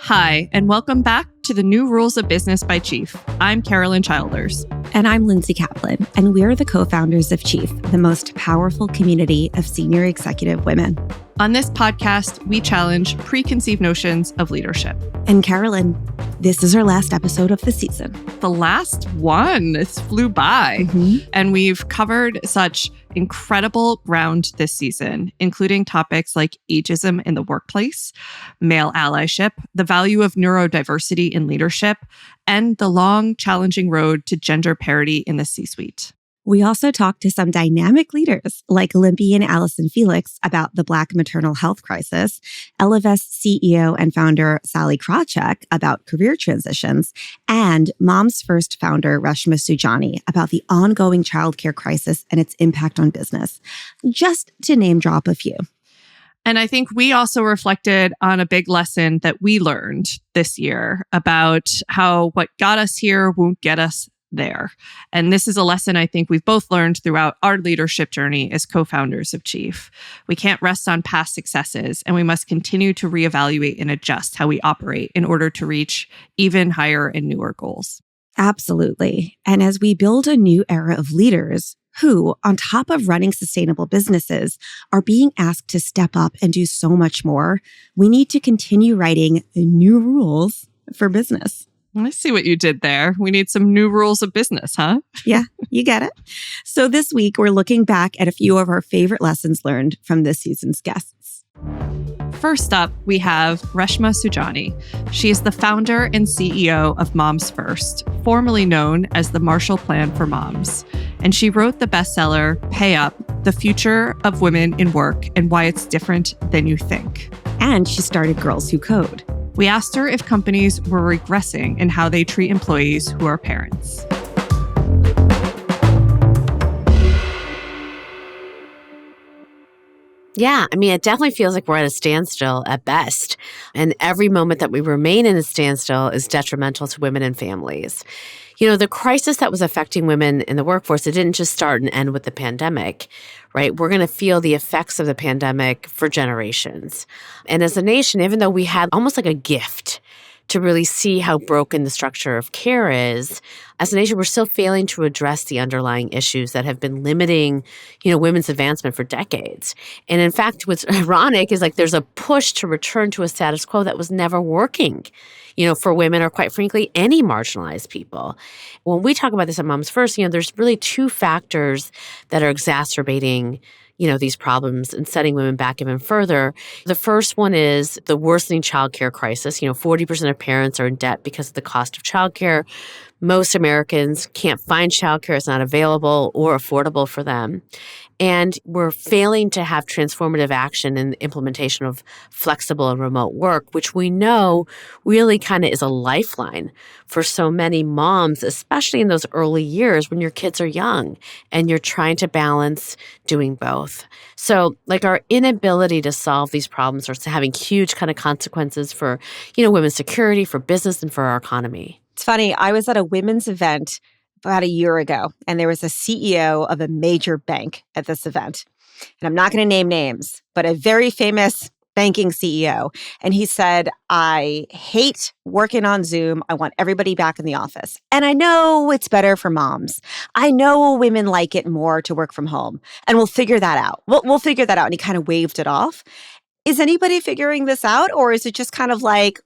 Hi, and welcome back to the New Rules of Business by Chief. I'm Carolyn Childers. And I'm Lindsay Kaplan, and we're the co-founders of Chief, the most powerful community of senior executive women. On this podcast, we challenge preconceived notions of leadership. And Carolyn, this is our last episode of the season. The last one. This flew by. And we've covered such incredible ground this season, including topics like ageism in the workplace, male allyship, the value of neurodiversity in leadership, and the long, challenging road to gender parity in the C-suite. We also talked to some dynamic leaders like Olympian Allyson Felix about the Black maternal health crisis, Elevest CEO and founder Sally Krawcheck about career transitions, and Moms First founder Reshma Saujani about the ongoing childcare crisis and its impact on business, just to name drop a few. And I think we also reflected on a big lesson that we learned this year about how what got us here won't get us there. And this is a lesson I think we've both learned throughout our leadership journey as co-founders of Chief. We can't rest on past successes, and we must continue to reevaluate and adjust how we operate in order to reach even higher and newer goals. Absolutely. And as we build a new era of leaders who, on top of running sustainable businesses, are being asked to step up and do so much more, we need to continue writing new rules for business. I see what you did there. We need some new rules of business, huh? Yeah, you get it. So this week, we're looking back at a few of our favorite lessons learned from this season's guests. First up, we have Reshma Saujani. She is the founder and CEO of Moms First, formerly known as the Marshall Plan for Moms. And she wrote the bestseller, Pay Up, The Future of Women in Work and Why It's Different Than You Think. And she started Girls Who Code. We asked her if companies were regressing in how they treat employees who are parents. Yeah, I mean, it definitely feels like we're at a standstill at best. And every moment that we remain in a standstill is detrimental to women and families. You know, the crisis that was affecting women in the workforce, it didn't just start and end with the pandemic, right? We're going to feel the effects of the pandemic for generations. And as a nation, even though we had almost like a gift to really see how broken the structure of care is, as a nation, we're still failing to address the underlying issues that have been limiting, women's advancement for decades. And in fact, what's ironic is like there's a push to return to a status quo that was never working, for women or quite frankly, any marginalized people. When we talk about this at Moms First, there's really two factors that are exacerbating these problems and setting women back even further. The first one is the worsening childcare crisis. 40% of parents are in debt because of the cost of childcare. Most Americans can't find childcare. It's not available or affordable for them. And we're failing to have transformative action in the implementation of flexible and remote work, which we know really kind of is a lifeline for so many moms, especially in those early years when your kids are young and you're trying to balance doing both. So like our inability to solve these problems are having huge kind of consequences for, women's security, for business, and for our economy. It's funny, I was at a women's event about a year ago, and there was a CEO of a major bank at this event. And I'm not going to name names, but a very famous banking CEO. And he said, I hate working on Zoom. I want everybody back in the office. And I know it's better for moms. I know women like it more to work from home. And we'll figure that out. We'll figure that out. And he kind of waved it off. Is anybody figuring this out? Or is it just kind of like,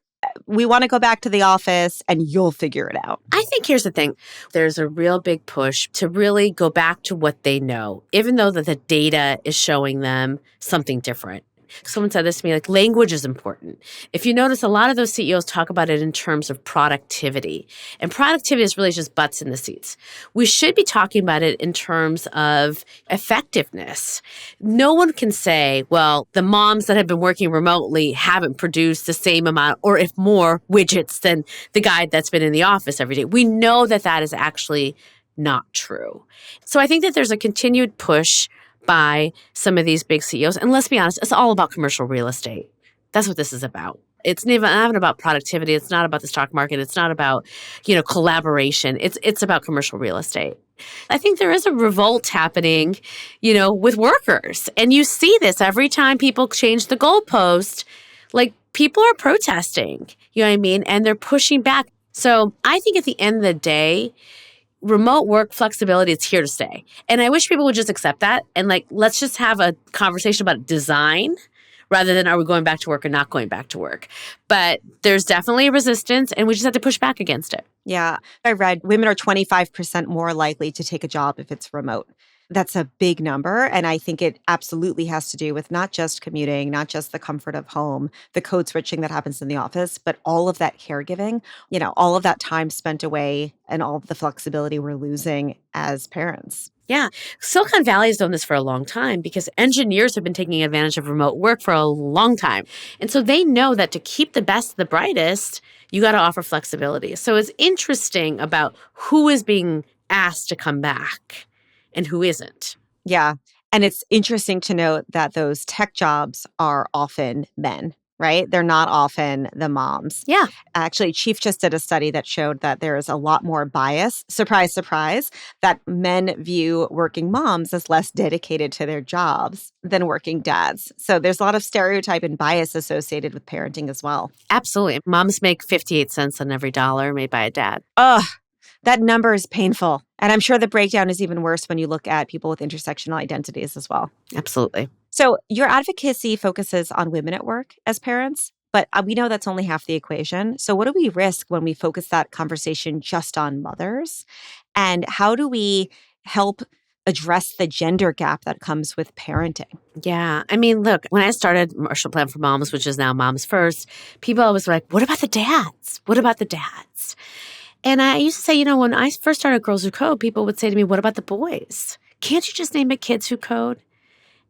we want to go back to the office and you'll figure it out? I think here's the thing. There's a real big push to really go back to what they know, even though that the data is showing them something different. Someone said this to me, like, language is important. If you notice, a lot of those CEOs talk about it in terms of productivity. And productivity is really just butts in the seats. We should be talking about it in terms of effectiveness. No one can say, well, the moms that have been working remotely haven't produced the same amount or if more widgets than the guy that's been in the office every day. We know that that is actually not true. So I think that there's a continued push by some of these big CEOs. And let's be honest, it's all about commercial real estate. That's what this is about. It's not about productivity. It's not about the stock market. It's not about, collaboration. It's about commercial real estate. I think there is a revolt happening, with workers. And you see this every time people change the goalpost. Like, people are protesting, you know what I mean? And they're pushing back. So I think at the end of the day, remote work flexibility is here to stay. And I wish people would just accept that. And let's just have a conversation about design rather than are we going back to work or not going back to work. But there's definitely a resistance and we just have to push back against it. Yeah. I read women are 25% more likely to take a job if it's remote. That's a big number. And I think it absolutely has to do with not just commuting, not just the comfort of home, the code switching that happens in the office, but all of that caregiving, all of that time spent away and all of the flexibility we're losing as parents. Yeah. Silicon Valley has done this for a long time because engineers have been taking advantage of remote work for a long time. And so they know that to keep the best, the brightest, you got to offer flexibility. So it's interesting about who is being asked to come back and who isn't. Yeah. And it's interesting to note that those tech jobs are often men, right? They're not often the moms. Yeah. Actually, Chief just did a study that showed that there is a lot more bias, surprise, surprise, that men view working moms as less dedicated to their jobs than working dads. So there's a lot of stereotype and bias associated with parenting as well. Absolutely. Moms make 58 cents on every dollar made by a dad. Ugh. That number is painful. And I'm sure the breakdown is even worse when you look at people with intersectional identities as well. Absolutely. So your advocacy focuses on women at work as parents, but we know that's only half the equation. So what do we risk when we focus that conversation just on mothers? And how do we help address the gender gap that comes with parenting? Yeah. I mean, look, when I started Marshall Plan for Moms, which is now Moms First, people always were like, what about the dads? What about the dads? And I used to say, when I first started Girls Who Code, people would say to me, what about the boys? Can't you just name it Kids Who Code?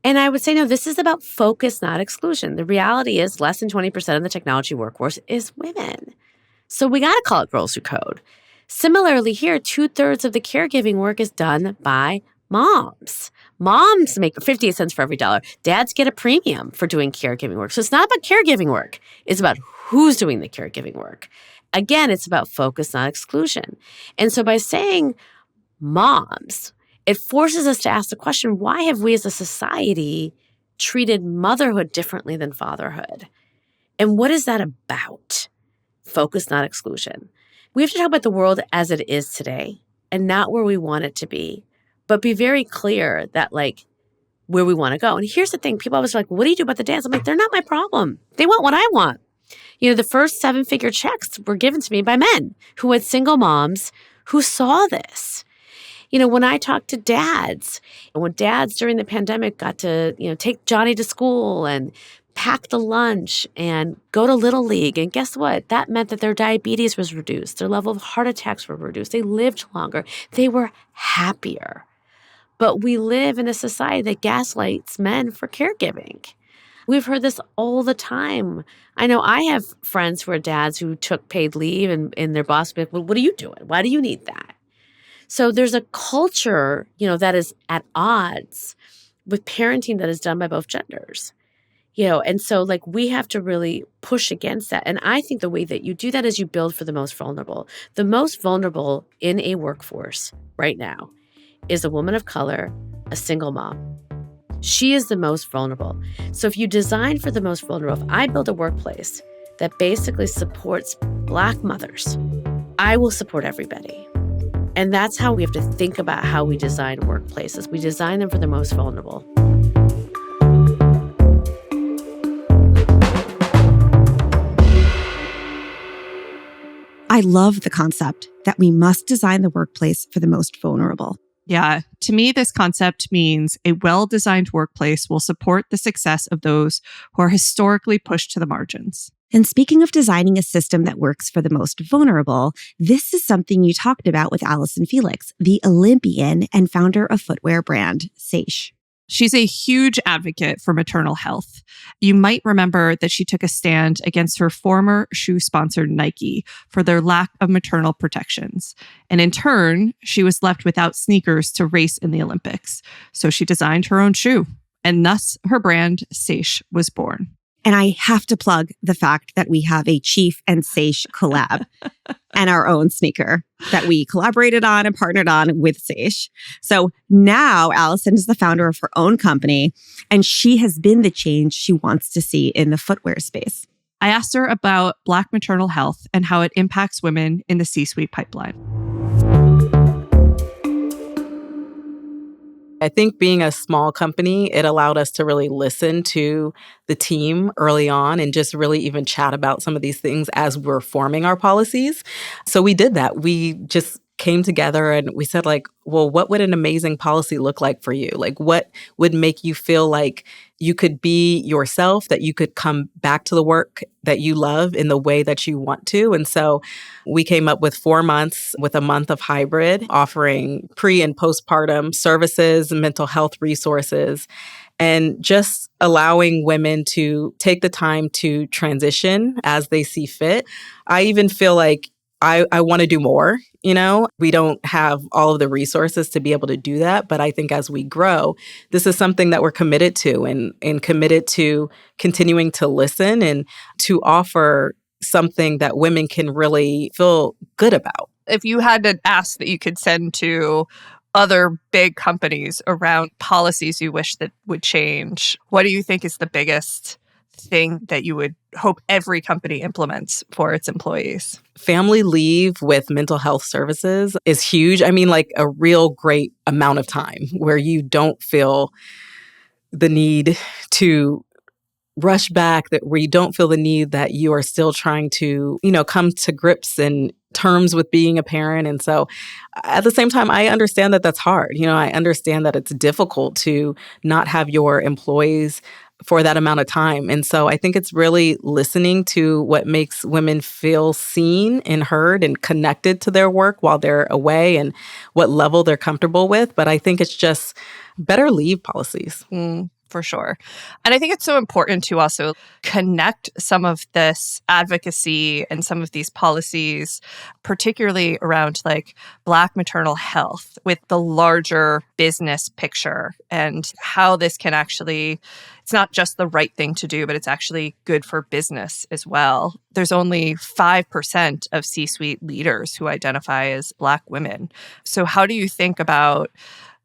And I would say, no, this is about focus, not exclusion. The reality is less than 20% of the technology workforce is women. So we got to call it Girls Who Code. Similarly here, 2/3 of the caregiving work is done by moms. Moms make 58 cents for every dollar. Dads get a premium for doing caregiving work. So it's not about caregiving work. It's about who's doing the caregiving work. Again, it's about focus, not exclusion. And so by saying moms, it forces us to ask the question, why have we as a society treated motherhood differently than fatherhood? And what is that about? Focus, not exclusion. We have to talk about the world as it is today and not where we want it to be, but be very clear that where we want to go. And here's the thing. People always are like, what do you do about the dads? I'm like, they're not my problem. They want what I want. The first 7-figure checks were given to me by men who had single moms who saw this. When I talked to dads, when dads during the pandemic got to, take Johnny to school and pack the lunch and go to Little League. And guess what? That meant that their diabetes was reduced. Their level of heart attacks were reduced. They lived longer. They were happier. But we live in a society that gaslights men for caregiving. We've heard this all the time. I know I have friends who are dads who took paid leave and their boss would be like, well, what are you doing? Why do you need that? So there's a culture, that is at odds with parenting that is done by both genders. And so we have to really push against that. And I think the way that you do that is you build for the most vulnerable. The most vulnerable in a workforce right now is a woman of color, a single mom. She is the most vulnerable. So if you design for the most vulnerable, if I build a workplace that basically supports Black mothers, I will support everybody. And that's how we have to think about how we design workplaces. We design them for the most vulnerable. I love the concept that we must design the workplace for the most vulnerable. Yeah. To me, this concept means a well-designed workplace will support the success of those who are historically pushed to the margins. And speaking of designing a system that works for the most vulnerable, this is something you talked about with Allyson Felix, the Olympian and founder of footwear brand Saujani. She's a huge advocate for maternal health. You might remember that she took a stand against her former shoe sponsor, Nike, for their lack of maternal protections. And in turn, she was left without sneakers to race in the Olympics. So she designed her own shoe. And thus, her brand, Saujani, was born. And I have to plug the fact that we have a Chief and Saujani collab and our own sneaker that we collaborated on and partnered on with Saujani. So now Allyson is the founder of her own company, and she has been the change she wants to see in the footwear space. I asked her about Black maternal health and how it impacts women in the C-suite pipeline. I think being a small company, it allowed us to really listen to the team early on and just really even chat about some of these things as we're forming our policies. So we did that. We just came together and we said, like, well, what would an amazing policy look like for you? Like, what would make you feel like you could be yourself, that you could come back to the work that you love in the way that you want to? And so we came up with 4 months with a month of hybrid, offering pre and postpartum services, mental health resources, and just allowing women to take the time to transition as they see fit. I even feel like I want to do more. We don't have all of the resources to be able to do that. But I think as we grow, this is something that we're committed to and committed to continuing to listen and to offer something that women can really feel good about. If you had an ask that you could send to other big companies around policies you wish that would change, what do you think is the biggest thing that you would hope every company implements for its employees? Family leave with mental health services is huge. I mean, like a real great amount of time where you don't feel the need to rush back, where you don't feel the need that you are still trying to, come to grips and terms with being a parent. And so at the same time, I understand that that's hard. I understand that it's difficult to not have your employees for that amount of time. And so I think it's really listening to what makes women feel seen and heard and connected to their work while they're away and what level they're comfortable with. But I think it's just better leave policies. For sure. And I think it's so important to also connect some of this advocacy and some of these policies, particularly around like Black maternal health, with the larger business picture and how this can actually, it's not just the right thing to do, but it's actually good for business as well. There's only 5% of C-suite leaders who identify as Black women. So how do you think about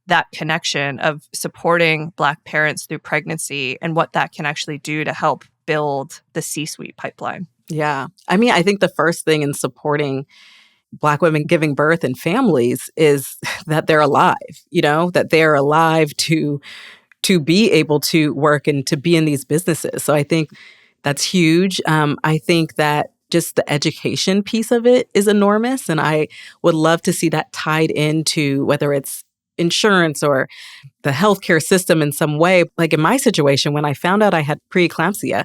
that connection of supporting Black parents through pregnancy and what that can actually do to help build the C-suite pipeline? Yeah. I mean, I think the first thing in supporting Black women giving birth and families is that they're alive, that they're alive to be able to work and to be in these businesses. So I think that's huge. I think that just the education piece of it is enormous. And I would love to see that tied into whether it's insurance or the healthcare system in some way. Like in my situation, when I found out I had preeclampsia,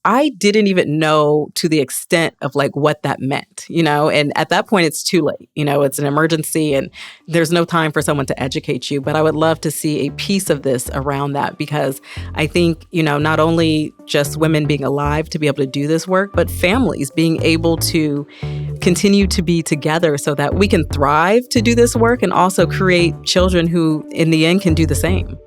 I didn't even know to the extent of like what that meant, and at that point it's too late, it's an emergency and there's no time for someone to educate you. But I would love to see a piece of this around that, because I think, not only just women being alive to be able to do this work, but families being able to continue to be together so that we can thrive to do this work and also create children who in the end can do the same.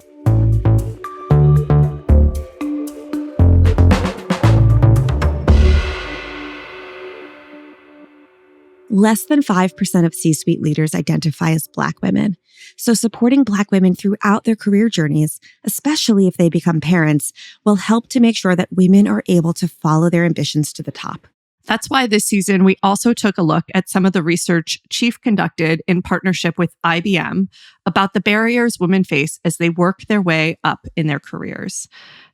Less than 5% of C-suite leaders identify as Black women. So supporting Black women throughout their career journeys, especially if they become parents, will help to make sure that women are able to follow their ambitions to the top. That's why this season, we also took a look at some of the research Chief conducted in partnership with IBM about the barriers women face as they work their way up in their careers.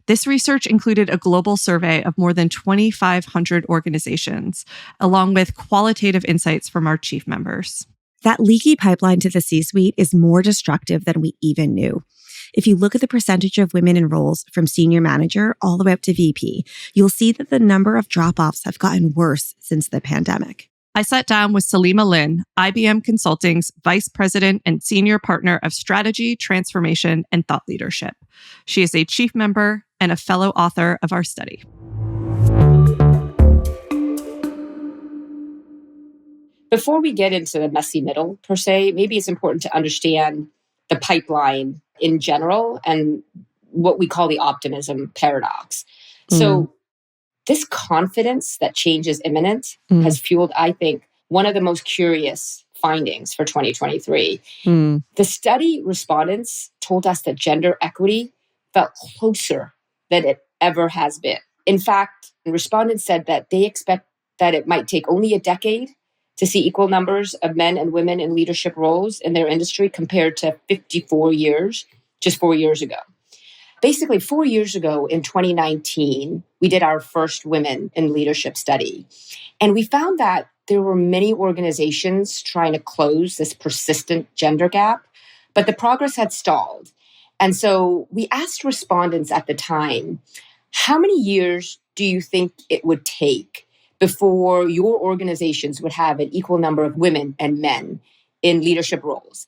This research included a global survey of more than 2,500 organizations, along with qualitative insights from our Chief members. That leaky pipeline to the C-suite is more destructive than we even knew. If you look at the percentage of women in roles from senior manager all the way up to VP, you'll see that the number of drop-offs have gotten worse since the pandemic. I sat down with Salima Lin, IBM Consulting's Vice President and Senior Partner of Strategy, Transformation, and Thought Leadership. She is a Chief member and a fellow author of our study. Before we get into the messy middle, per se, maybe it's important to understand the pipeline in general and what we call the optimism paradox. So this confidence that change is imminent has fueled, I think, one of the most curious findings for 2023. The study respondents told us that gender equity felt closer than it ever has been. In fact, respondents said that they expect that it might take only a decade to see equal numbers of men and women in leadership roles in their industry compared to 54 years, just 4 years ago. Basically, 4 years ago in 2019, we did our first women in leadership study. And we found that there were many organizations trying to close this persistent gender gap, but the progress had stalled. And so we asked respondents at the time, how many years do you think it would take before your organizations would have an equal number of women and men in leadership roles?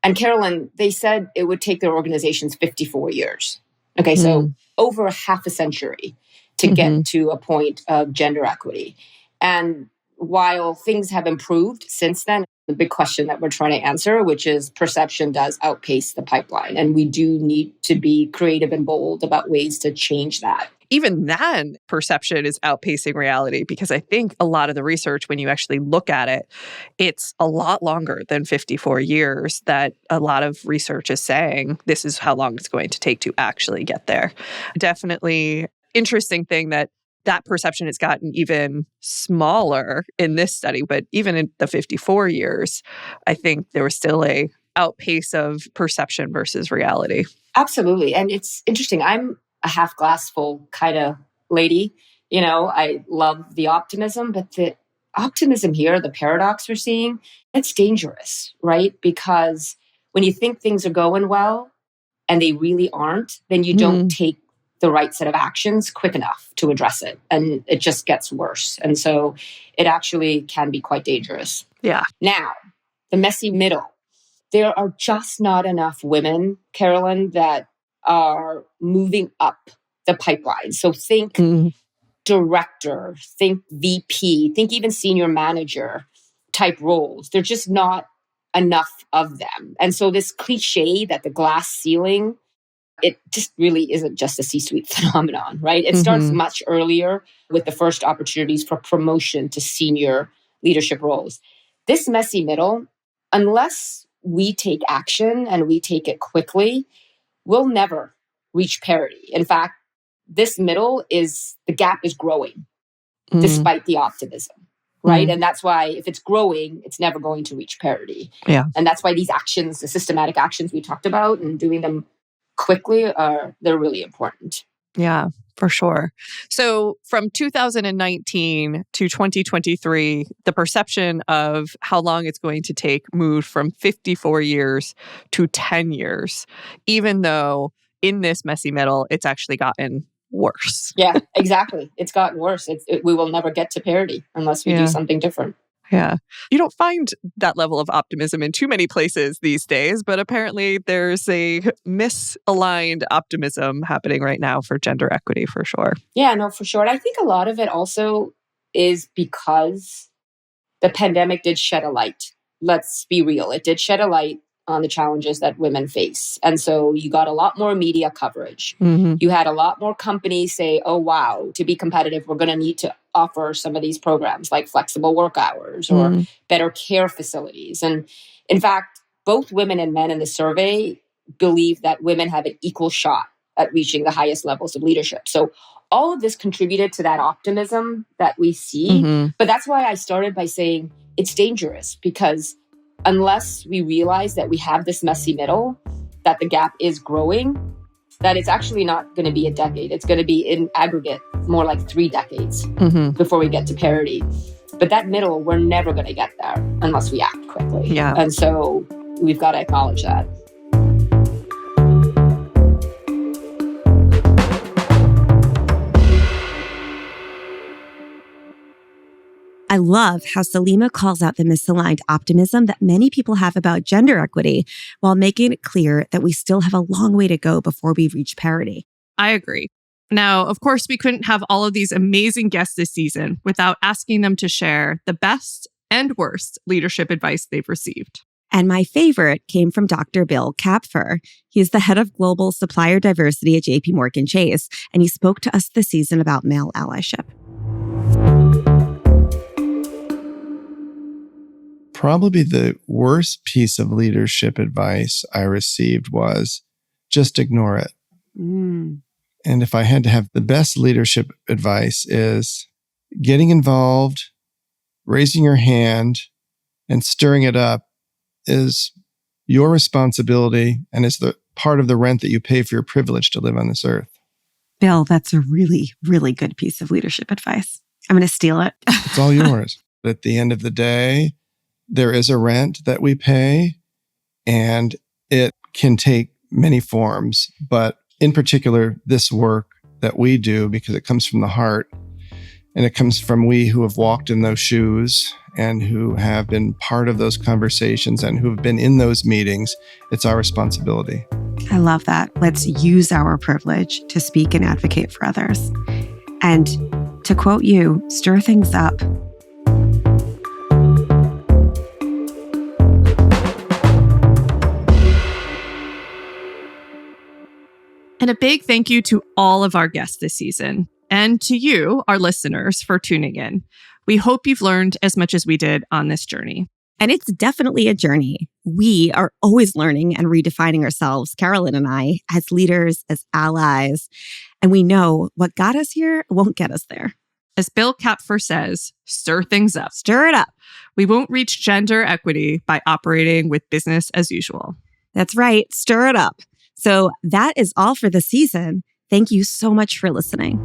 And Carolyn, they said it would take their organizations 54 years. Okay, so over half a century to get to a point of gender equity. And while things have improved since then, the big question that we're trying to answer, which is perception does outpace the pipeline. And we do need to be creative and bold about ways to change that. Even then, perception is outpacing reality because I think a lot of the research, when you actually look at it, it's a lot longer than 54 years that a lot of research is saying this is how long it's going to take to actually get there. Definitely interesting thing that perception has gotten even smaller in this study, but even in the 54 years, I think there was still a outpace of perception versus reality. Absolutely. And it's interesting. I'm a half glass full kind of lady. You know, I love the optimism, but the optimism here, the paradox we're seeing, it's dangerous, right? Because when you think things are going well and they really aren't, then you don't take the right set of actions quick enough to address it. And it just gets worse. And so it actually can be quite dangerous. Yeah. Now, the messy middle. There are just not enough women, Carolyn, that are moving up the pipeline. So think director, think VP, think even senior manager type roles. There's just not enough of them. And so this cliche that the glass ceiling, it just really isn't just a C-suite phenomenon, right? It starts much earlier with the first opportunities for promotion to senior leadership roles. This messy middle, unless we take action and we take it quickly, we'll never reach parity. In fact, this middle the gap is growing despite the optimism, right? And that's why if it's growing, it's never going to reach parity. Yeah. And that's why these actions, the systematic actions we talked about and doing them quickly, they're really important. Yeah, for sure. So from 2019 to 2023, the perception of how long it's going to take moved from 54 years to 10 years, even though in this messy middle, it's actually gotten worse. Yeah, exactly. It's gotten worse. We will never get to parity unless we do something different. Yeah. You don't find that level of optimism in too many places these days, but apparently there's a misaligned optimism happening right now for gender equity for sure. Yeah, no, for sure. And I think a lot of it also is because the pandemic did shed a light. Let's be real. It did shed a light on the challenges that women face. And so you got a lot more media coverage. You had a lot more companies say, oh, wow, to be competitive, we're going to need to offer some of these programs like flexible work hours or better care facilities. And in fact, both women and men in the survey believe that women have an equal shot at reaching the highest levels of leadership. So all of this contributed to that optimism that we see. But that's why I started by saying it's dangerous, because unless we realize that we have this messy middle, that the gap is growing, that it's actually not going to be a decade. It's going to be in aggregate more like 3 decades before we get to parity. But that middle, we're never going to get there unless we act quickly. Yeah. And so we've got to acknowledge that. I love how Salima calls out the misaligned optimism that many people have about gender equity while making it clear that we still have a long way to go before we reach parity. I agree. Now, of course, we couldn't have all of these amazing guests this season without asking them to share the best and worst leadership advice they've received. And my favorite came from Dr. Bill Kapfer. He's the head of global supplier diversity at JP Morgan Chase, and he spoke to us this season about male allyship. Probably the worst piece of leadership advice I received was just ignore it. and if I had to have the best leadership advice, is getting involved, raising your hand, and stirring it up is your responsibility and is the part of the rent that you pay for your privilege to live on this earth. Bill, that's a really, really good piece of leadership advice. I'm going to steal it. It's all yours. At the end of the day, there is a rent that we pay, and it can take many forms. But in particular, this work that we do, because it comes from the heart, and it comes from we who have walked in those shoes and who have been part of those conversations and who have been in those meetings, it's our responsibility. I love that. Let's use our privilege to speak and advocate for others. And to quote you, stir things up. And a big thank you to all of our guests this season, and to you, our listeners, for tuning in. We hope you've learned as much as we did on this journey. And it's definitely a journey. We are always learning and redefining ourselves, Carolyn and I, as leaders, as allies. And we know what got us here won't get us there. As Bill Kapfer says, stir things up. Stir it up. We won't reach gender equity by operating with business as usual. That's right. Stir it up. So that is all for the season. Thank you so much for listening.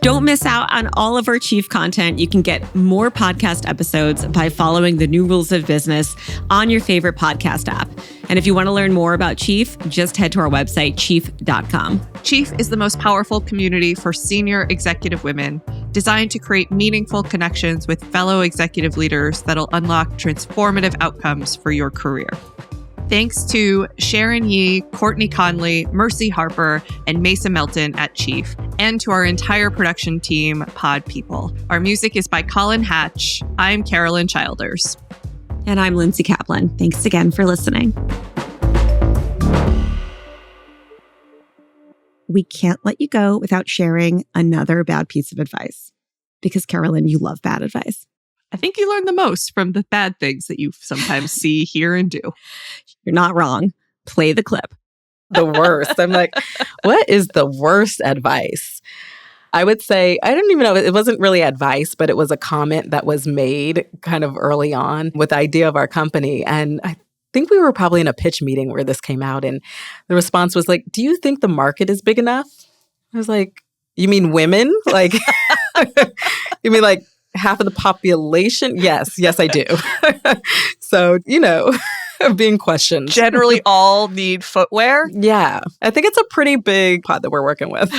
Don't miss out on all of our Chief content. You can get more podcast episodes by following the new rules of business on your favorite podcast app. And if you want to learn more about Chief, just head to our website, chief.com. Chief is the most powerful community for senior executive women, designed to create meaningful connections with fellow executive leaders that'll unlock transformative outcomes for your career. Thanks to Sharon Yee, Courtney Conley, Mercy Harper, and Mesa Melton at Chief, and to our entire production team, Pod People. Our music is by Colin Hatch. I'm Carolyn Childers. And I'm Lindsay Kaplan. Thanks again for listening. We can't let you go without sharing another bad piece of advice. Because, Carolyn, you love bad advice. I think you learn the most from the bad things that you sometimes see, hear, and do. You're not wrong. Play the clip. The worst. I'm like, what is the worst advice? I would say, I don't even know, it wasn't really advice, but it was a comment that was made kind of early on with the idea of our company. And I think we were probably in a pitch meeting where this came out. And the response was like, do you think the market is big enough? I was like, you mean women? Like, you mean like half of the population? Yes, I do. So, being questioned. Generally all need footwear. Yeah. I think it's a pretty big pot that we're working with.